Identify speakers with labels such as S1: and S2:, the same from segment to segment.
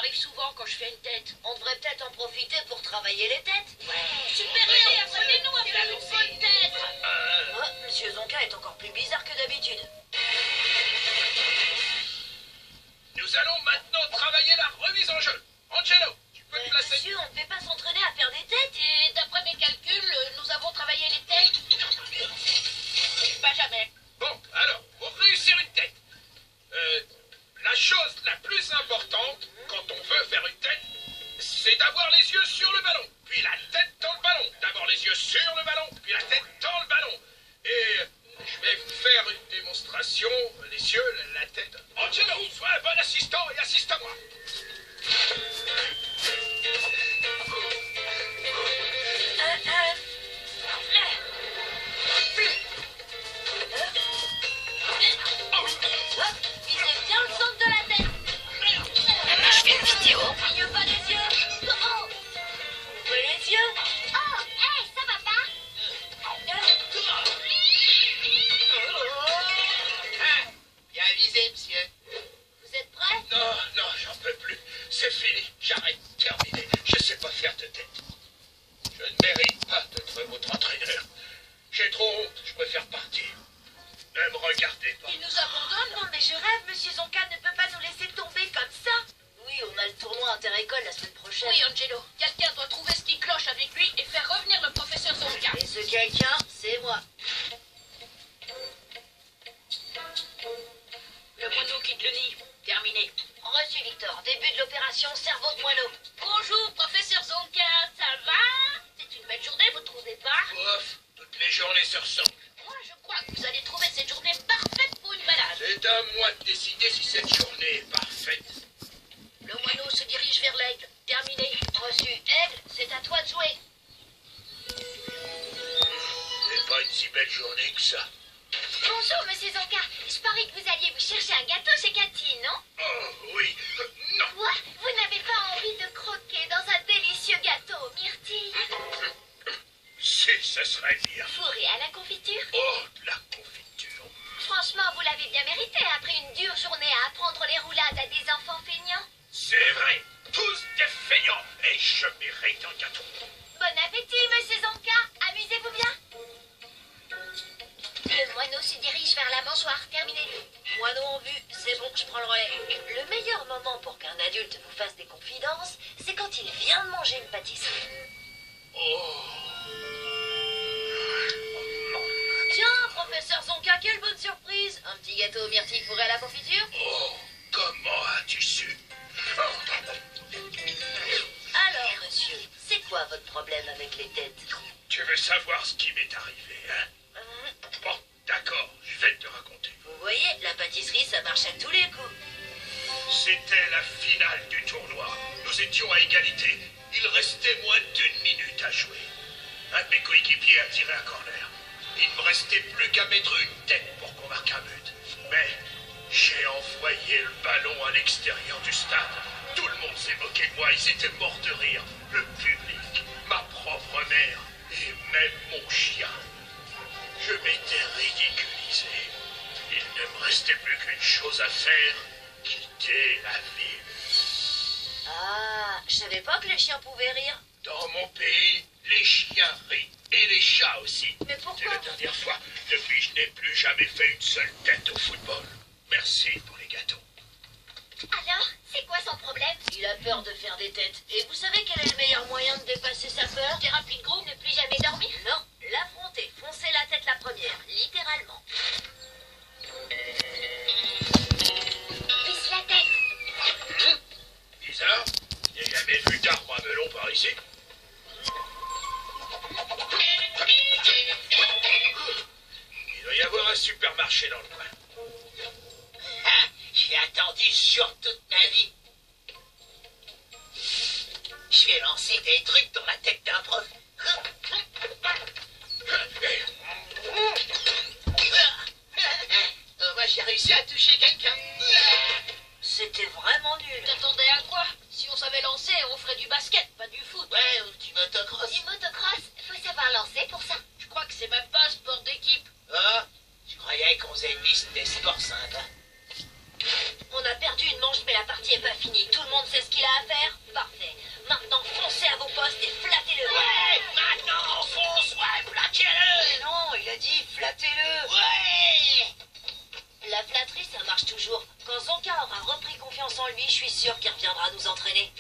S1: m'arrive souvent quand je fais une tête.
S2: On devrait peut-être en profiter pour travailler les têtes.
S1: Ouais. Super, apprenez-nous à faire une bonne tête.
S2: Oh, Monsieur Zonka est encore plus bizarre que d'habitude.
S3: Nous allons maintenant travailler la remise en jeu. Angelo, tu peux te placer.
S2: Monsieur, on ne devait pas s'entraîner à faire des têtes.
S1: Et d'après mes calculs, nous avons travaillé les têtes. Pas jamais.
S3: Bon, alors, pour réussir une tête, la chose la plus importante, quand on veut faire une tête, c'est d'avoir les yeux sur le ballon, puis la tête dans le ballon. D'abord les yeux sur le ballon, puis la tête dans le ballon. Et je vais faire une démonstration, les yeux, la tête. Angelo, sois un bon assistant et assiste à moi.
S2: Visez bien le centre de la tête.
S4: Je fais une vidéo.
S2: Cligne pas les yeux. Oh. Ouvrez les yeux.
S5: Oh, hey, ça va pas?
S3: Bien visé, monsieur.
S2: Vous êtes prêts?
S3: Non, non, j'en peux plus. C'est fini, j'arrête, terminé. Je sais pas faire de tête. Je ne mérite pas d'être votre entraîneur. J'ai trop honte, je préfère partir. Ne me regardez pas.
S2: Il nous abandonne? Non, mais je rêve, Monsieur Zonka ne peut pas nous laisser tomber comme ça. Oui, on a le tournoi inter-école la semaine prochaine.
S1: Oui, Angelo. Quelqu'un doit trouver ce qui cloche avec lui et faire revenir le professeur Zonka.
S2: Et ce quelqu'un, c'est moi.
S1: Le moineau quitte le nid. Terminé.
S2: Reçu, Victor. Début de l'opération cerveau de moineau.
S1: Bonjour, professeur Zonka. Ça va? C'est une belle journée, vous trouvez pas?
S3: Ouf, toutes les journées se ressemblent.
S1: Moi, je crois que vous allez trouver cette journée parfaite pour une balade.
S3: C'est à moi de décider si cette journée est parfaite.
S1: Le moineau se dirige vers l'aigle. Terminé.
S2: Reçu. Aigle, c'est à toi de jouer.
S3: C'est pas une si belle journée que ça.
S5: Bonjour, monsieur Zonka. Je parie que vous alliez vous chercher un gâteau chez Cathy, non?
S3: Oh, oui. Non.
S5: Quoi? Vous n'avez pas envie de croquer dans un délicieux gâteau aux myrtilles?
S3: Si, ce serait bien.
S5: Fourré à la confiture?
S3: Oh, de la confiture.
S5: Franchement, vous l'avez bien mérité après une dure journée à apprendre les roulades à des enfants feignants.
S3: C'est vrai. Tous des feignants. Et je mérite un gâteau.
S5: Bon appétit, monsieur Zonka. Amusez-vous bien. Le moineau se dirige vers la mangeoire. Terminé.
S2: Moineau en vue, c'est bon, je prends le relais. Le meilleur moment pour qu'un adulte vous fasse des confidences, c'est quand il vient de manger une pâtisserie.
S3: Oh.
S2: Tiens, professeur Zonka, quelle bonne surprise! Un petit gâteau aux myrtilles fourré à la confiture?
S3: Oh, comment as-tu su? Oh.
S2: Alors, monsieur, c'est quoi votre problème avec les têtes?
S3: Tu veux savoir ce qui m'est arrivé, hein? Bon, d'accord, je vais te raconter.
S2: Vous voyez, la pâtisserie, ça marche à tous les coups.
S3: C'était la finale du tournoi. Nous étions à égalité. Il restait moins d'1 minute à jouer. Un de mes coéquipiers a tiré un corner. Il ne me restait plus qu'à mettre une tête pour qu'on marque un but. Mais j'ai envoyé le ballon à l'extérieur du stade. Tout le monde s'est moqué de moi. Ils étaient morts de rire. Le public, ma propre mère et même mon chien. Je m'étais ridiculisé. Il ne me restait plus qu'une chose à faire, quitter la ville.
S2: Ah, je savais pas que les chiens pouvaient rire.
S3: Dans mon pays, les chiens rient et les chats aussi.
S2: Mais
S3: C'est
S2: pourquoi?
S3: la dernière fois. Depuis, je n'ai plus jamais fait une seule tête au football. Merci pour les gâteaux.
S5: Alors, c'est quoi son problème?
S2: Il a peur de faire des têtes. Et vous savez quel est le meilleur moyen de dépasser sa peur?
S1: Thérapie de groupe.
S5: Ne plus jamais dormir?
S2: Non, l'affronter, foncer la tête la première, littéralement.
S5: Visse la tête.
S3: Bizarre, j'ai jamais vu d'arbre à melon par ici. Il doit y avoir un supermarché dans le coin.
S6: Ah, j'ai attendu sur toute ma vie. Je vais lancer des trucs dans la tête d'un prof. Moi, j'ai réussi à toucher quelqu'un.
S2: C'était vraiment nul.
S1: T'attendais à quoi? Si on savait lancer, on ferait du basket, pas du foot.
S6: Ouais, ou du motocross.
S5: Du motocross? Faut savoir lancer pour ça.
S1: Je crois que c'est même pas un sport d'équipe.
S6: Ah, je croyais qu'on faisait une liste des sports sympas.
S2: On a perdu une manche, mais la partie est pas finie. Tout le monde sait ce qu'il a à
S6: Flattez-le. Ouais.
S2: La flatterie, ça marche toujours. Quand Zonka aura repris confiance en lui, je suis sûre qu'il reviendra nous entraîner.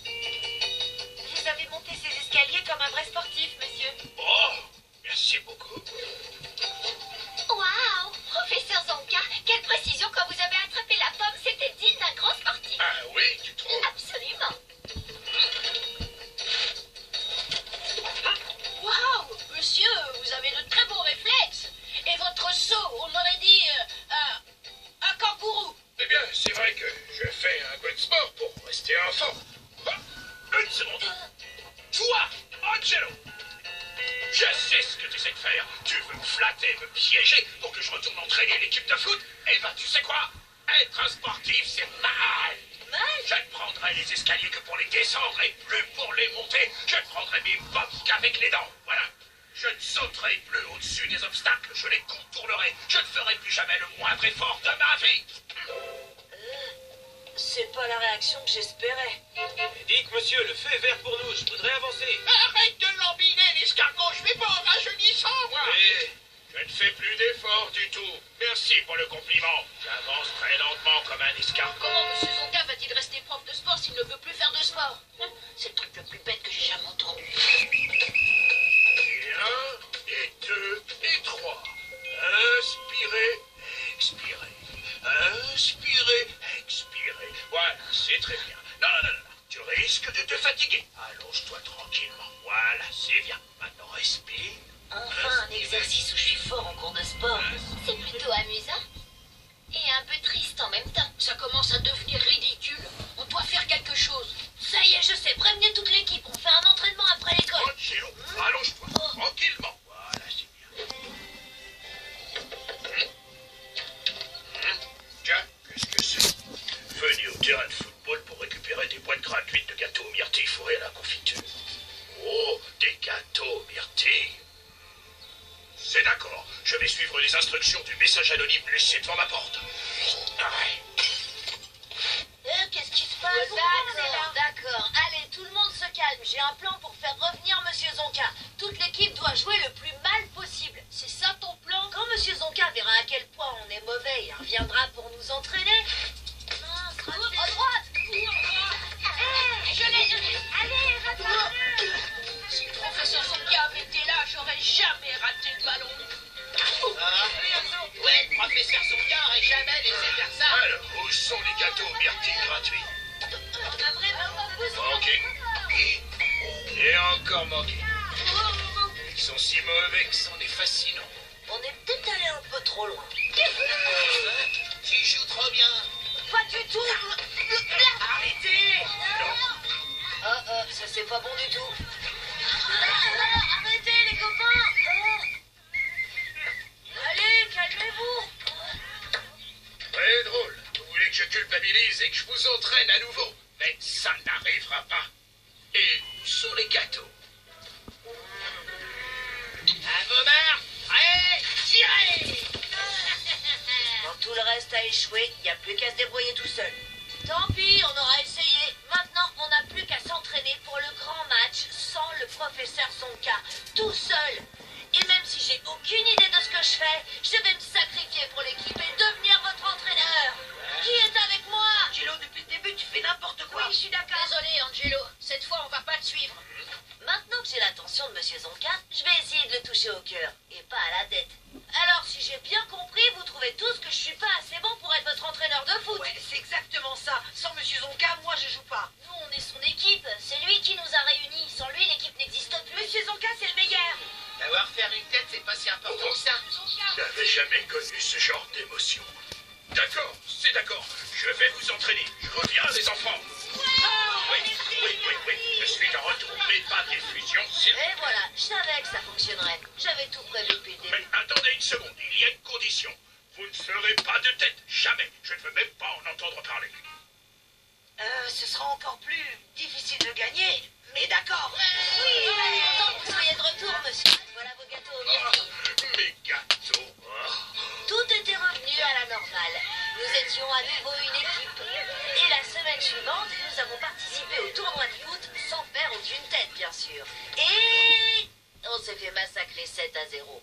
S2: Vous avez monté ces escaliers comme un vrai sportif, monsieur.
S3: Oh, merci beaucoup.
S5: Waouh! Professeur Zonka, quelle précision quand vous avez attrapé la pomme, c'était digne d'un grand sportif.
S3: Ah oui, tu trouves?
S5: Absolument.
S1: Waouh, monsieur, vous avez de très bons réflexes. Et votre saut, on aurait dit un kangourou.
S3: Eh bien, c'est vrai que je fais un peu de sport pour rester en forme. Ah, une seconde. Toi, Angelo, je sais ce que tu sais de faire. Tu veux me flatter, me piéger pour que je retourne entraîner l'équipe de foot. Eh ben, tu sais quoi? Être un sportif, c'est mal. Je ne prendrai les escaliers que pour les descendre et plus pour les monter. Je ne prendrai mes bottes qu'avec les dents. Voilà. Je ne sauterai plus au-dessus des obstacles. Je les contournerai. Je ne ferai plus jamais le moindre effort de ma vie.
S2: C'est pas la réaction que j'espérais.
S7: Dites, monsieur, le feu est vert pour nous. Je voudrais avancer.
S3: Arrête de lambiner, l'escargot. Je vais pas en rajeunissant, moi.
S7: Mais...
S3: Je ne fais plus d'efforts du tout. Merci pour le compliment. J'avance très lentement comme un escargot.
S1: Comment monsieur Zonka va-t-il rester prof de sport s'il ne veut plus faire de sport? C'est le truc le plus bête que j'ai jamais entendu.
S3: Et 1, et 2, et 3. Inspirez, expirez. Inspirez, expirez. Voilà, c'est très bien. Non, non, non, non. Tu risques de te fatiguer. Allonge-toi tranquillement. Voilà, c'est bien. Maintenant, respire.
S2: Enfin, un exercice où je suis fort en cours de sport.
S5: C'est plutôt amusant. Et un peu triste en même temps.
S1: Ça commence à devenir ridicule. On doit faire quelque chose.
S2: Ça y est, je sais. Prévenez toute l'équipe. On fait un entraînement après l'école.
S3: Angelo, allonge-toi tranquillement. Voilà, c'est bien. Tiens, qu'est-ce que c'est? Venu au terrain de football pour récupérer des boîtes gratuites de gâteaux myrtilles fourrés à la confiture. Oh, des gâteaux myrtilles. C'est d'accord. Je vais suivre les instructions du message anonyme laissé devant ma porte.
S2: Qu'est-ce qui se passe? D'accord. Allez, tout le monde se calme. J'ai un plan pour faire revenir Monsieur Zonka. Toute l'équipe doit jouer le plus mal possible. C'est ça ton plan? Quand Monsieur Zonka verra à quel point on est mauvais, il reviendra pour nous entraîner. À droite.
S5: Allez, rattrape-le!
S1: Si le professeur Zonka avait été là, j'aurais jamais raté le ballon.
S6: Ouais, le professeur Zonka aurait jamais laissé faire ça.
S3: Alors, où sont les gâteaux myrtilles gratuits?
S2: On a vraiment pas besoin.
S3: Manqué. Et encore manqué. Ils sont si mauvais que c'en est fascinant.
S2: On est peut-être allé un peu trop loin.
S6: Tu joues trop bien.
S2: Pas du tout.
S6: Arrêtez.
S2: Ça c'est pas bon du tout. Arrêtez les copains. Allez, calmez-vous.
S3: Très drôle. Vous voulez que je culpabilise et que je vous entraîne à nouveau. Mais ça n'arrivera pas. Et où sont les gâteaux?
S6: À vos marques. Allez, tirez.
S2: Quand tout le reste a échoué, il n'y a plus qu'à se débrouiller tout seul. Tant pis, on aura essayé. Maintenant, on n'a plus qu'à s'entraîner pour le grand match sans le professeur Zonka, tout seul. Et même si j'ai aucune idée de ce que je fais, je vais me sacrifier pour l'équipe et devenir votre entraîneur. Qui est avec moi?
S6: Angelo, depuis le début, tu fais n'importe quoi.
S2: Oui, je suis d'accord.
S1: Désolé, Angelo. Cette fois, on va pas te suivre.
S2: Maintenant que j'ai l'attention de Monsieur Zonka, je vais essayer de le toucher au cœur et pas à la tête. Alors, si j'ai bien compris, vous trouvez tous que je suis pas assez bon pour être votre entraîneur de foot.
S6: Ouais, c'est exactement ça. Sans Monsieur Zonka, moi je joue pas.
S2: Nous, on est son équipe. C'est lui qui nous a réunis. Sans lui, l'équipe n'existe plus. Monsieur Zonka, c'est le meilleur.
S6: Savoir faire une tête, c'est pas si important que ça.
S3: Je n'avais jamais connu ce genre d'émotion. D'accord, c'est d'accord. Je vais vous entraîner. Je reviens, les enfants. Oui. Je suis de retour, mais pas d'effusion, s'il vous plaît.
S2: Et voilà, je savais que ça fonctionnerait. J'avais tout prévu depuis le début.
S3: Mais attendez une seconde, il y a une condition. Vous ne ferez pas de tête, jamais. Je ne veux même pas en entendre parler.
S6: Ce sera encore plus difficile de gagner, mais d'accord.
S2: Oui, content que vous soyez de retour, monsieur. Voilà vos gâteaux au myrtille.
S3: Mes gâteaux.
S2: Tout était revenu à la normale. Nous étions à nouveau une équipe. Et la semaine suivante, nous avons participé au tournoi de foot sans faire aucune tête, bien sûr. Et on s'est fait massacrer 7-0.